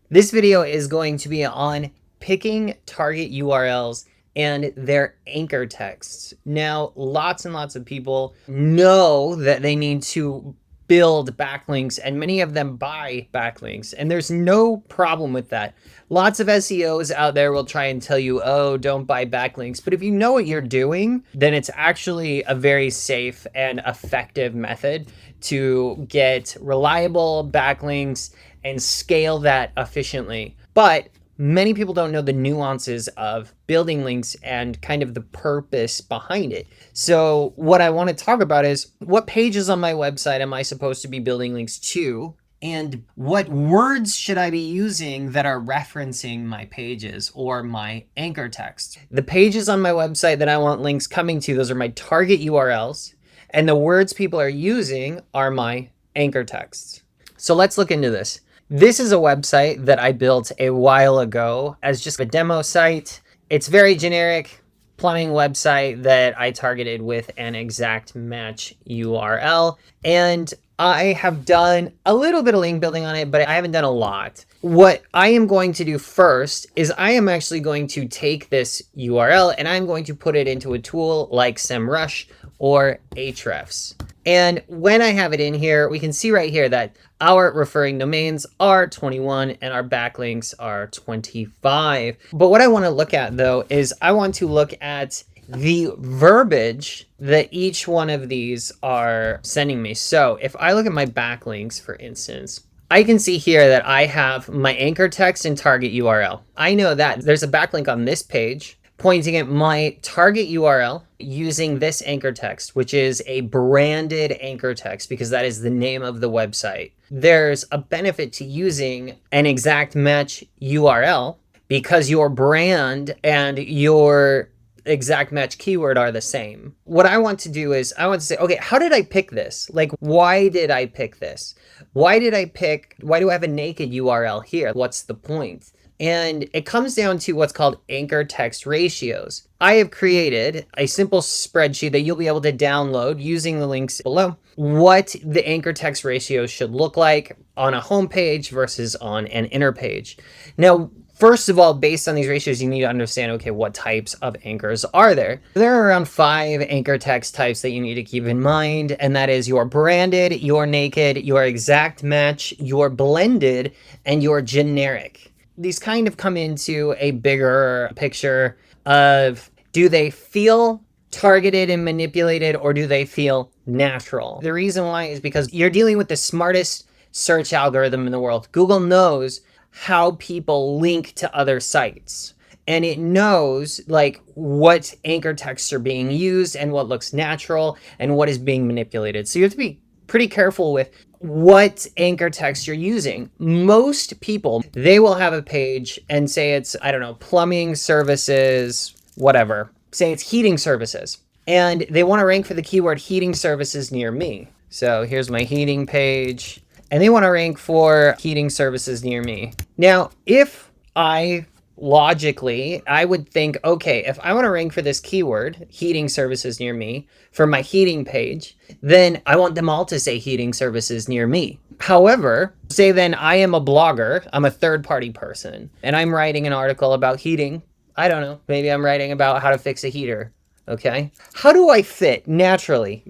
This video is going to be on picking target URLs and their anchor texts. Now, lots and lots of people know that they need to build backlinks, and many of them buy backlinks, and there's no problem with that. Lots of SEOs out there will try and tell you, oh, don't buy backlinks. But if you know what you're doing, then it's actually a very safe and effective method to get reliable backlinks and scale that efficiently. But many people don't know the nuances of building links and kind of the purpose behind it. So what I want to talk about is what pages on my website am I supposed to be building links to? And what words should I be using that are referencing my pages or my anchor text? The pages on my website that I want links coming to, those are my target URLs. And the words people are using are my anchor texts. So let's look into this. This is a website that I built a while ago as just a demo site. It's very generic plumbing website that I targeted with an exact match URL. And I have done a little bit of link building on it, but I haven't done a lot. What I am going to do first is I am actually going to take this URL and I'm going to put it into a tool like SEMrush or Ahrefs. And when I have it in here, we can see right here that our referring domains are 21 and our backlinks are 25. But what I want to look at though is I want to look at the verbiage that each one of these are sending me. So if I look at my backlinks, for instance, I can see here that I have my anchor text and target URL. I know that there's a backlink on this page pointing at my target URL using this anchor text, which is a branded anchor text because that is the name of the website. There's a benefit to using an exact match URL because your brand and your exact match keyword are the same. What I want to do is I want to say, okay, how did I pick this? Like, why did I pick this? Why do I have a naked URL here? What's the point? And it comes down to what's called anchor text ratios. I have created a simple spreadsheet that you'll be able to download using the links below, what the anchor text ratios should look like on a home page versus on an inner page. Now, first of all, based on these ratios, you need to understand, okay, what types of anchors are there? There are around 5 anchor text types that you need to keep in mind, and that is your branded, your naked, your exact match, your blended, and your generic. These kind of come into a bigger picture of, do they feel targeted and manipulated or do they feel natural? The reason why is because you're dealing with the smartest search algorithm in the world. Google knows how people link to other sites. And it knows like what anchor texts are being used and what looks natural and what is being manipulated. So you have to be pretty careful with what anchor text you're using. Most people, they will have a page and say it's, I don't know, plumbing services, whatever. Say it's heating services. And they want to rank for the keyword heating services near me. So here's my heating page. And they want to rank for heating services near me. Now, if I would think, okay, if I want to rank for this keyword, heating services near me, for my heating page, then I want them all to say heating services near me. However, say then I am a blogger, I'm a third-party person, and I'm writing an article about heating. I don't know, maybe I'm writing about how to fix a heater. Okay. How do I fit naturally?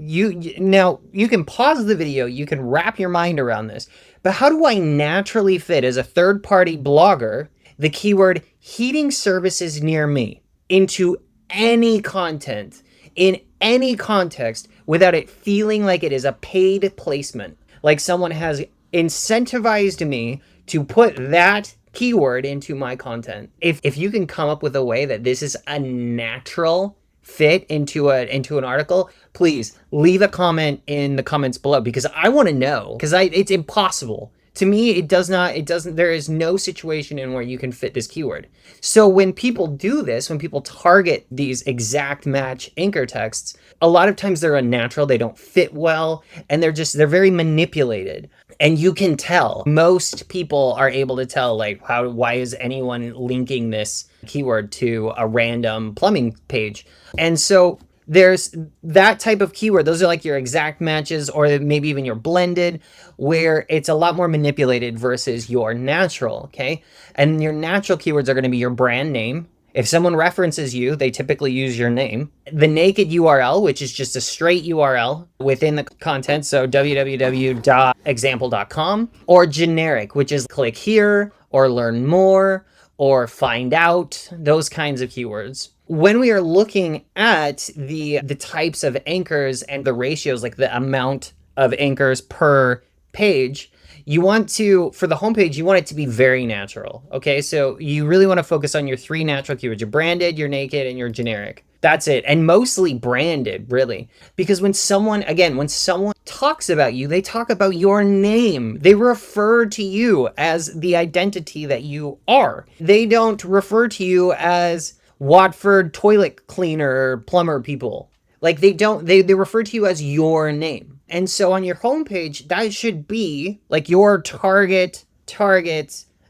Now you can pause the video, you can wrap your mind around this, but how do I naturally fit as a third-party blogger the keyword heating services near me into any content in any context without it feeling like it is a paid placement? Like someone has incentivized me to put that keyword into my content. If you can come up with a way that this is a natural fit into an article, please leave a comment in the comments below because I want to know, because it's impossible. To me, it doesn't, there is no situation in where you can fit this keyword. So when people do this, when people target these exact match anchor texts, a lot of times they're unnatural, they don't fit well, and they're very manipulated. And you can tell, most people are able to tell, like, why is anyone linking this keyword to a random plumbing page? And so There's that type of keyword. Those are like your exact matches, or maybe even your blended, where it's a lot more manipulated versus your natural, okay? And your natural keywords are going to be your brand name. If someone references you, they typically use your name. The naked URL, which is just a straight URL within the content, so www.example.com, or generic, which is click here or learn more or find out, those kinds of keywords. When we are looking at the types of anchors and the ratios, like the amount of anchors per page, you want to, for the homepage, you want it to be very natural. Okay, so you really want to focus on your 3 natural keywords: your branded, your naked, and your generic. That's it. And mostly branded, really. Because when someone talks about you, they talk about your name. They refer to you as the identity that you are. They don't refer to you as Watford toilet cleaner plumber people. Like they refer to you as your name. And so on your homepage, that should be like your target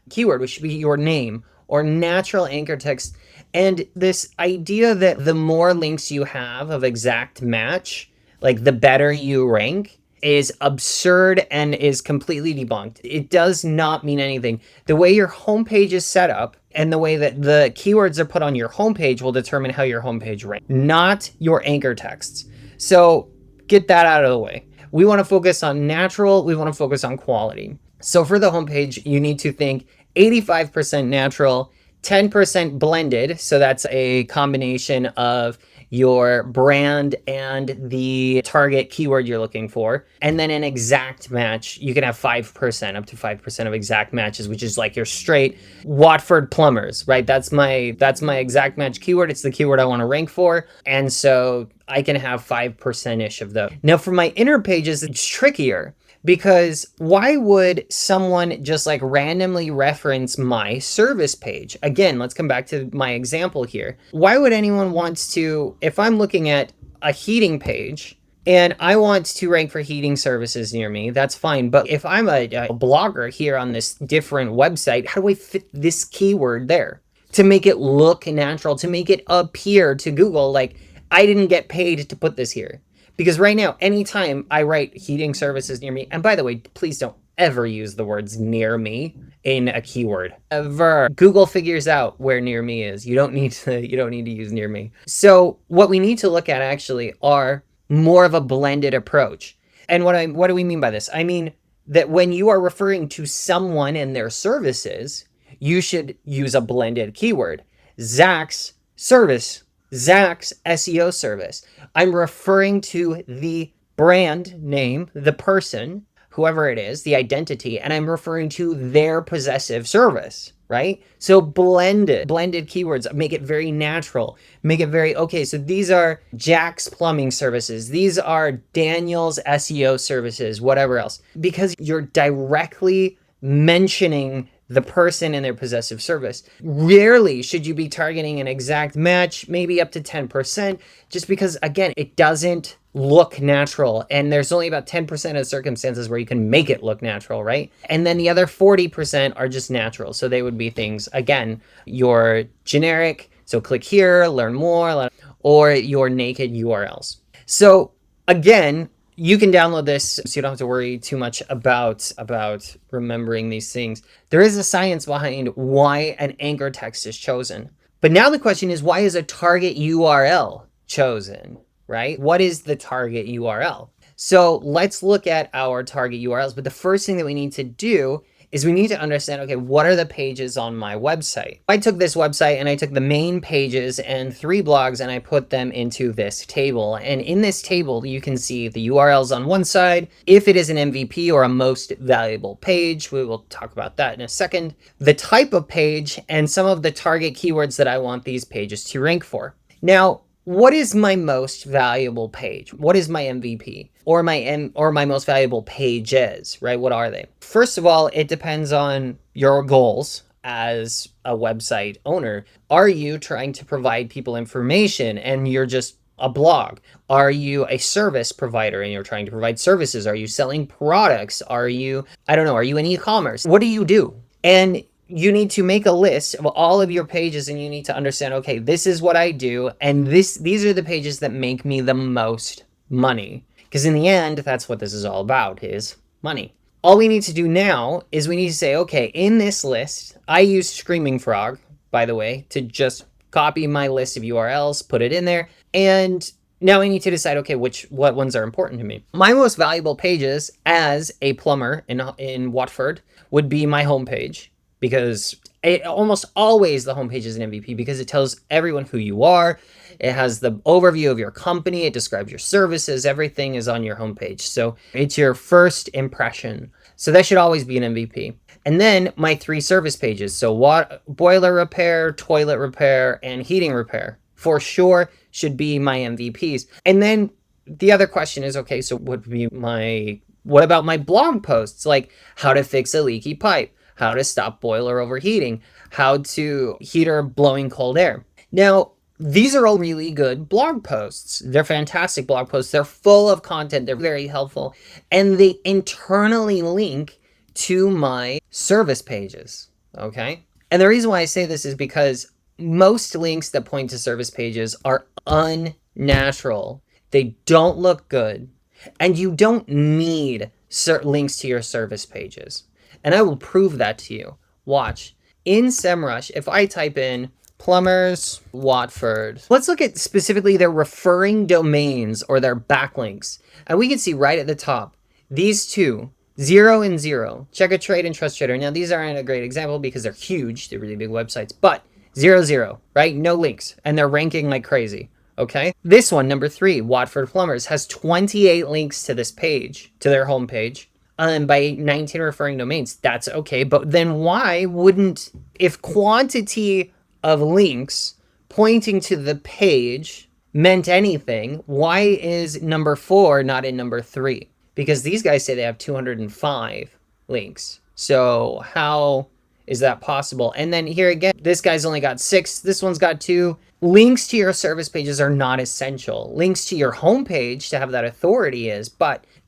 keyword, which should be your name or natural anchor text. And this idea that the more links you have of exact match, like the better you rank, is absurd and is completely debunked. It does not mean anything. The way your homepage is set up and the way that the keywords are put on your homepage will determine how your homepage ranks, not your anchor texts. So get that out of the way. We want to focus on natural. We want to focus on quality. So for the homepage, you need to think 85% natural, 10% blended. So that's a combination of your brand and the target keyword you're looking for. And then an exact match, you can have 5%, up to 5% of exact matches, which is like your straight Watford plumbers, right? That's my exact match keyword. It's the keyword I want to rank for. And so I can have 5%-ish of those. Now for my inner pages, it's trickier. Because why would someone just like randomly reference my service page? Again, let's come back to my example here. Why would anyone want to, if I'm looking at a heating page and I want to rank for heating services near me, that's fine. But if I'm a blogger here on this different website, how do I fit this keyword there to make it look natural, to make it appear to Google like I didn't get paid to put this here? Because right now, anytime I write heating services near me, and by the way, please don't ever use the words near me in a keyword. Ever. Google figures out where near me is. You don't need to use near me. So what we need to look at actually are more of a blended approach. And what do we mean by this? I mean that when you are referring to someone and their services, you should use a blended keyword. Zach's service. Zach's SEO service. I'm referring to the brand name, the person, whoever it is, the identity, and I'm referring to their possessive service, right? So blended keywords, make it very natural, make it very, okay, so these are Jack's plumbing services, these are Daniel's SEO services, whatever else, because you're directly mentioning the person and their possessive service. Rarely should you be targeting an exact match, maybe up to 10%, just because, again, it doesn't look natural. And there's only about 10% of circumstances where you can make it look natural, right? And then the other 40% are just natural. So they would be things, again, your generic, so click here, learn more, or your naked URLs. So again, you can download this so you don't have to worry too much about remembering these things. There is a science behind why an anchor text is chosen. But now the question is, why is a target URL chosen, right? What is the target URL? So let's look at our target URLs. But the first thing that we need to do is we need to understand, okay, what are the pages on my website? I took this website and I took the main pages and 3 blogs and I put them into this table. And in this table, you can see the URLs on one side, if it is an MVP or a most valuable page, we will talk about that in a second, the type of page, and some of the target keywords that I want these pages to rank for. Now, what is my most valuable page? What is my MVP? Or my most valuable pages, right? What are they? First of all, it depends on your goals as a website owner. Are you trying to provide people information and you're just a blog? Are you a service provider and you're trying to provide services? Are you selling products? Are you an e-commerce? What do you do? And you need to make a list of all of your pages, and you need to understand, okay, this is what I do, and these are the pages that make me the most money. Because in the end, that's what this is all about, is money. All we need to do now is we need to say, okay, in this list, I use Screaming Frog, by the way, to just copy my list of URLs, put it in there, and now I need to decide, okay, what ones are important to me. My most valuable pages as a plumber in Watford would be my homepage, because almost always the homepage is an MVP, because it tells everyone who you are. It has the overview of your company. It describes your services. Everything is on your homepage. So it's your first impression. So that should always be an MVP. And then my 3 service pages. So boiler repair, toilet repair, and heating repair for sure should be my MVPs. And then the other question is, okay, so what about my blog posts? Like how to fix a leaky pipe, how to stop boiler overheating, how to heater blowing cold air. Now, these are all really good blog posts. They're fantastic blog posts. They're full of content. They're very helpful. And they internally link to my service pages, okay? And the reason why I say this is because most links that point to service pages are unnatural. They don't look good. And you don't need links to your service pages. And I will prove that to you. Watch. In SEMrush, if I type in Plumbers Watford, let's look at specifically their referring domains or their backlinks. And we can see right at the top, these two, 0 and 0, Check a Trade and Trust Trader. Now, these aren't a great example because they're huge. They're really big websites, but 0, 0, right? No links. And they're ranking like crazy. Okay. This one, number 3, Watford Plumbers, has 28 links to this page, to their homepage. By 19 referring domains. That's okay. But then why wouldn't, if quantity of links pointing to the page meant anything, why is number 4 not in number 3? Because these guys say they have 205 links. So how is that possible? And then here again, this guy's only got 6. This one's got 2. Links to your service pages are not essential. Links to your homepage to have that authority is,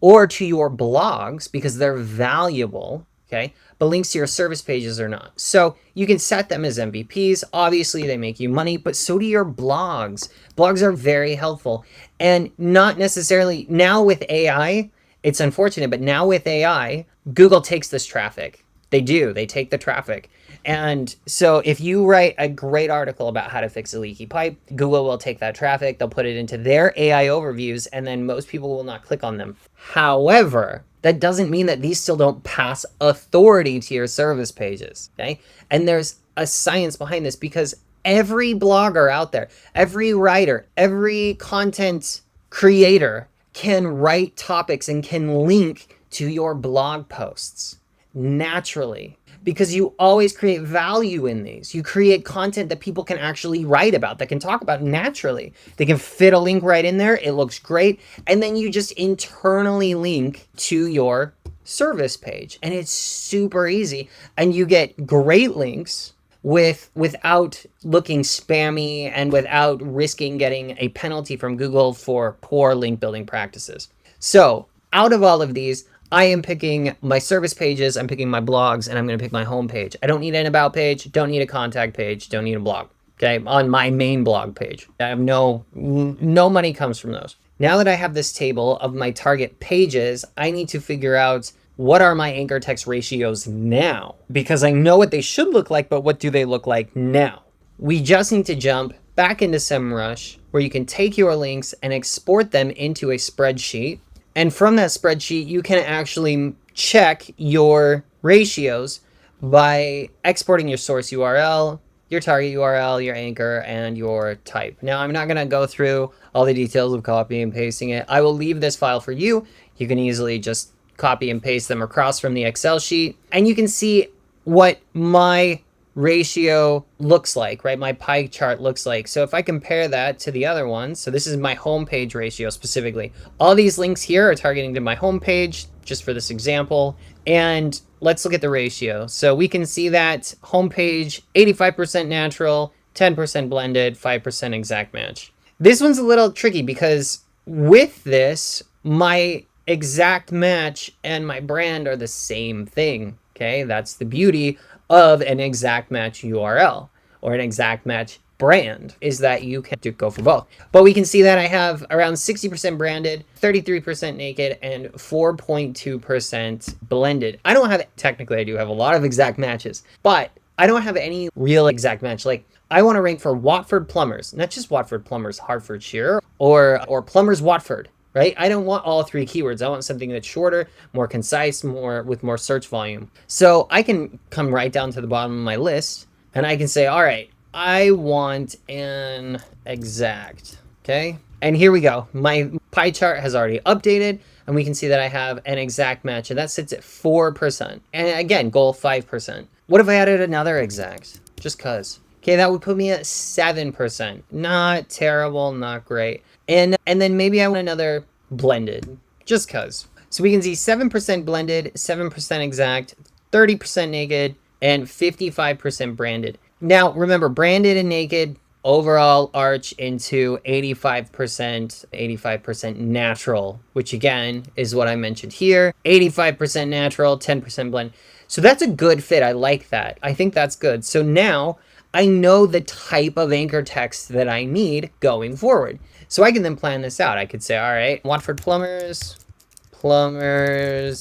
or to your blogs because they're valuable, okay? But links to your service pages are not. So you can set them as MVPs. Obviously, they make you money, but so do your blogs. Blogs are very helpful. And not necessarily, now with AI, it's unfortunate, but now with AI, Google takes this traffic. They do. They take the traffic. And so if you write a great article about how to fix a leaky pipe, Google will take that traffic. They'll put it into their AI overviews, and then most people will not click on them. However, that doesn't mean that these still don't pass authority to your service pages, okay? And there's a science behind this because every blogger out there, every writer, every content creator can write topics and can link to your blog posts naturally, because you always create value in these. You create content that people can actually write about, that can talk about naturally. They can fit a link right in there. It looks great. And then you just internally link to your service page. And it's super easy. And you get great links without looking spammy and without risking getting a penalty from Google for poor link building practices. So out of all of these, I am picking my service pages, I'm picking my blogs, and I'm going to pick my home page. I don't need an about page, don't need a contact page, don't need a blog, okay, on my main blog page. I have no money comes from those. Now that I have this table of my target pages, I need to figure out what are my anchor text ratios now, because I know what they should look like, but what do they look like now? We just need to jump back into SEMrush, where you can take your links and export them into a spreadsheet. And from that spreadsheet, you can actually check your ratios by exporting your source URL, your target URL, your anchor, and your type. Now, I'm not going to go through all the details of copying and pasting it. I will leave this file for you. You can easily just copy and paste them across from the Excel sheet. And you can see what my ratio looks like, right? My pie chart looks like. So if I compare that to the other ones, so this is my homepage ratio specifically. All these links here are targeting to my homepage, just for this example. And let's look at the ratio. So we can see that homepage, 85% natural, 10% blended, 5% exact match. This one's a little tricky because with this, my exact match and my brand are the same thing. Okay, that's the beauty of an exact match URL or an exact match brand, is that you can go for both. But we can see that I have around 60% branded, 33% naked, and 4.2% blended. I don't have, technically I do have a lot of exact matches, but I don't have any real exact match. Like, I want to rank for Watford plumbers, not just Watford plumbers, Hertfordshire, or plumbers Watford, right? I don't want all three keywords. I want something that's shorter, more concise, with more search volume. So I can come right down to the bottom of my list and I can say, all right, I want an exact, okay? And here we go. My pie chart has already updated and we can see that I have an exact match and that sits at 4%. And again, goal 5%. What if I added another exact? Just cause. Okay, that would put me at 7%. Not terrible, not great. And then maybe I want another blended, just cause. So we can see 7% blended, 7% exact, 30% naked, and 55% branded. Now, remember, branded and naked overall arch into 85% natural, which again is what I mentioned here. 85% natural, 10% blend. So that's a good fit. I like that. I think that's good. So now I know the type of anchor text that I need going forward. So I can then plan this out. I could say, all right, Watford plumbers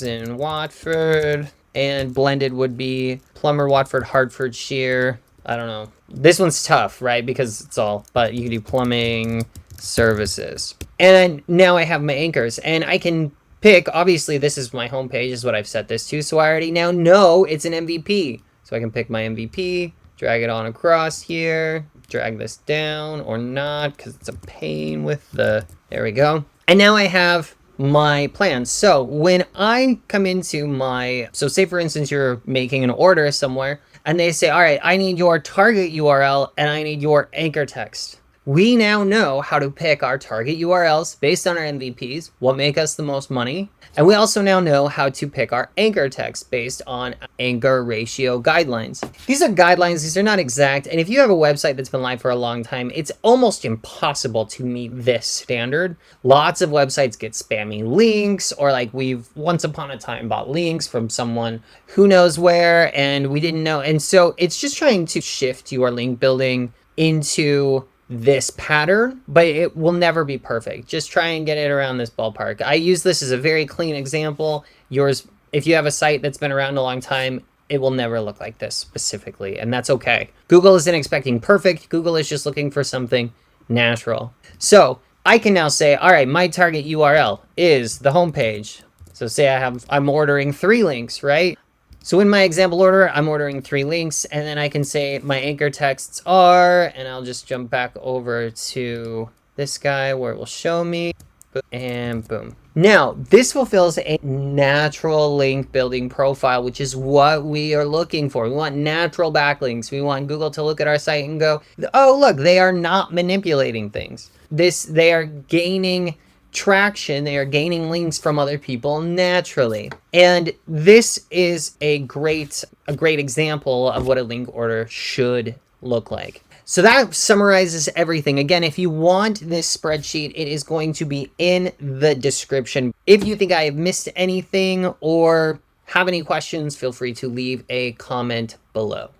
in Watford, and blended would be plumber Watford, Hertfordshire. I don't know. This one's tough, right? Because it's all, but you can do plumbing services. And now I have my anchors and I can pick, obviously this is my homepage is what I've set this to. So I already now know it's an MVP. So I can pick my MVP, drag it on across here, drag this down or not because it's a pain with the, there we go. And now I have my plan. So when I come into my, so say for instance, you're making an order somewhere and they say, all right, I need your target URL and I need your anchor text. We now know how to pick our target URLs based on our MVPs, what make us the most money. And we also now know how to pick our anchor text based on anchor ratio guidelines. These are guidelines, these are not exact. And if you have a website that's been live for a long time, it's almost impossible to meet this standard. Lots of websites get spammy links, or like we've once upon a time bought links from someone who knows where and we didn't know. And so it's just trying to shift your link building into this pattern, but it will never be perfect. Just try and get it around this ballpark. I use this as a very clean example. Yours, if you have a site that's been around a long time, it will never look like this specifically, and that's okay. Google isn't expecting perfect. Google is just looking for something natural. So I can now say, all right, my target URL is the homepage. So say I'm ordering 3 links, right? So in my example order, I'm ordering 3 links, and then I can say my anchor texts are, and I'll just jump back over to this guy where it will show me, and boom. Now, this fulfills a natural link building profile, which is what we are looking for. We want natural backlinks. We want Google to look at our site and go, oh, look, they are not manipulating things. They are gaining traction, they are gaining links from other people naturally. And this is a great example of what a link order should look like. So that summarizes everything. Again, if you want this spreadsheet, it is going to be in the description. If you think I have missed anything or have any questions, feel free to leave a comment below.